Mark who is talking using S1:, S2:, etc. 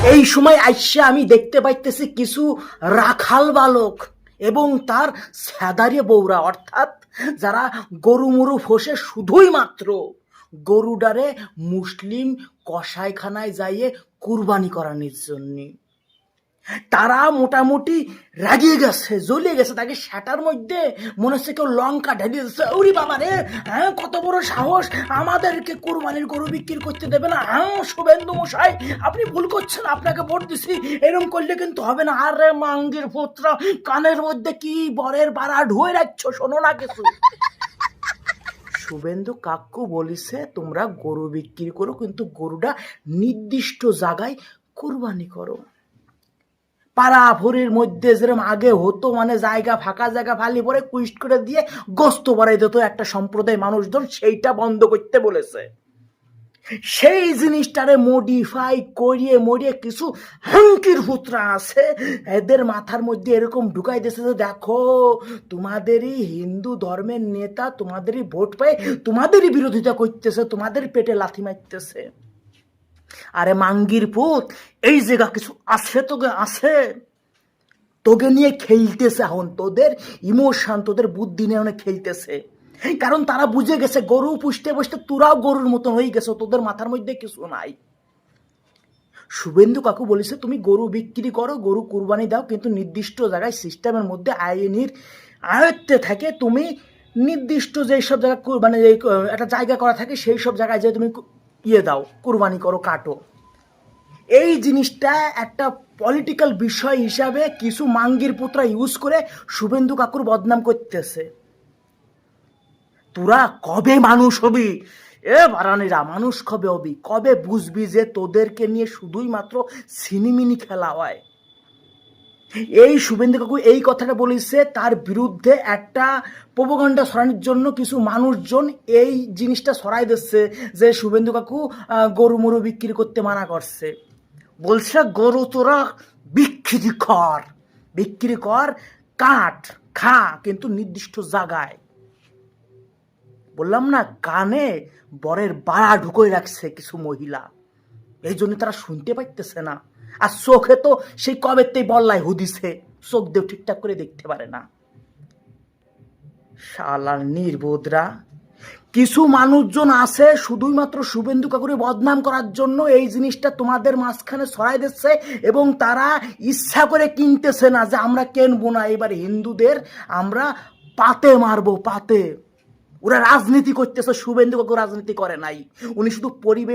S1: এই সময় আইসা আমি দেখতে পাইতেছি কিছু রাখাল বালক এবং তার স্যাদারে বউরা, অর্থাৎ যারা গরু মুরু ফসে শুধুই মাত্র গরুডারে মুসলিম কসাইখানায় যাইয়ে কুরবানি করানোর জন্য তারা মোটামুটি রাগিয়ে গেছে, জ্বলিয়ে গেছে। তাকে সেটার মধ্যে মনে হচ্ছে কেউ লঙ্কা ঢেলিয়ে দিচ্ছে। ওরে বাবা রে, হ্যাঁ কত বড় সাহস, আমাদেরকে কুরবানির গরু বিক্রি করতে দেবে না? হ্যাঁ শুভেন্দু মশাই, আপনি ভুল করছেন, আপনাকে ভোট দিছি, এরকম করলে কিন্তু হবে না। আরে মাঙ্গির পুত্রা, কানের মধ্যে কি বরের বাড়া ঢুয়ে রাখছো, শোনো না কিছু। শুভেন্দু কাকু বলিছে তোমরা গরু বিক্রি করো, কিন্তু গরুটা নির্দিষ্ট জায়গায় কুরবানি করো। পাড়াভুরির মধ্যে যেরকম আগে হতো, মানে জায়গা ফাঁকা জায়গা ফালি পরে কুইস্ট করে দিয়ে গোস্ত বাড়াই দিত একটা সম্প্রদায় মানুষজন, সেইটা বন্ধ করতে বলেছে। সেই জিনিসটারে মডিফাই করিয়ে মরিয়ে কিছু হাঙ্কির পুত্রা আছে, এদের মাথার মধ্যে এরকম ঢুকাই দিয়েছে যে দেখো তোমাদেরই হিন্দু ধর্মের নেতা তোমাদেরই ভোট পায়, তোমাদেরই বিরোধিতা করতেছে, তোমাদের পেটে লাথি মারতেছে। আরে মাঙ্গির পুত, এই জায়গা কিছু আছে, তোকে আছে, তোকে নিয়ে খেলতেছে এখন, তোদের ইমোশন তোদের বুদ্ধি নিয়ে অনেক খেলতেছে। কারণ তারা বুঝে গেছে গরু পুষতে পুষতে তোরাও গরুর মতো হয়ে গেছো, তোদের মাথার মধ্যে কিছু নাই। শুভেন্দু কাকু বলেছে তুমি গরু বিক্রি করো, গরু কুরবানি দাও, কিন্তু নির্দিষ্ট জায়গায় সিস্টেমের মধ্যে আইনের আয়ত্তে থাকে তুমি নির্দিষ্ট যেই সব জায়গা মানে একটা জায়গা করা থাকে সেই সব জায়গায় যে তুমি দাও, কুরবানি করো, কাটো। এই জিনিসটা একটা পলিটিক্যাল বিষয় হিসাবে কিছু মাঙ্গির পুত্রা ইউজ করে শুভেন্দু কাকুর বদনাম করতেছে। তোরা কবে মানুষ হবি? এ বারানিরা, মানুষ কবে হবি? কবে বুঝবি যে তোদেরকে নিয়ে শুধুই মাত্র সিনিমিনি খেলা হয়? এই শুভেন্দু কাকু এই কথাটা বলেছে, তার বিরুদ্ধে একটা প্রোপাগান্ডা ছড়ানোর জন্য কিছু মানুষজন এই জিনিসটা ছড়াই দিচ্ছে যে শুভেন্দু কাকু গরু মরু বিক্রি করতে মানা করছে। বলছে গরু তোরা বিক্রি কর, কাট, খা, কিন্তু নির্দিষ্ট জায়গায়। বললাম না, কানে বরের বাড়া ঢুকোয় রাখছে কিছু মহিলা, এই জন্য তারা শুনতে পাইতেছে না। আর চোখে তো সেই কবেতেই বল্লায় হুদিছে, চোখ দিয়ে ঠিকঠাক করে দেখতে পারে না। শালার নির্বোধরা, কিছু মানুষজন আছে শুধুই মাত্র শুভেন্দু কাকুরে বদনাম করার জন্য এই জিনিসটা তোমাদের মাঝখানে ছড়াই দিচ্ছে, এবং তারা ইচ্ছা করে কিনতেছে না যে আমরা কিনবো না, এবার হিন্দুদের আমরা পাতে মারবো, পাতে। ওরা রাজনীতি করতেছে, শুভেন্দু কাকু রাজনীতি করে নাই, উনি শুধু পরিবেশ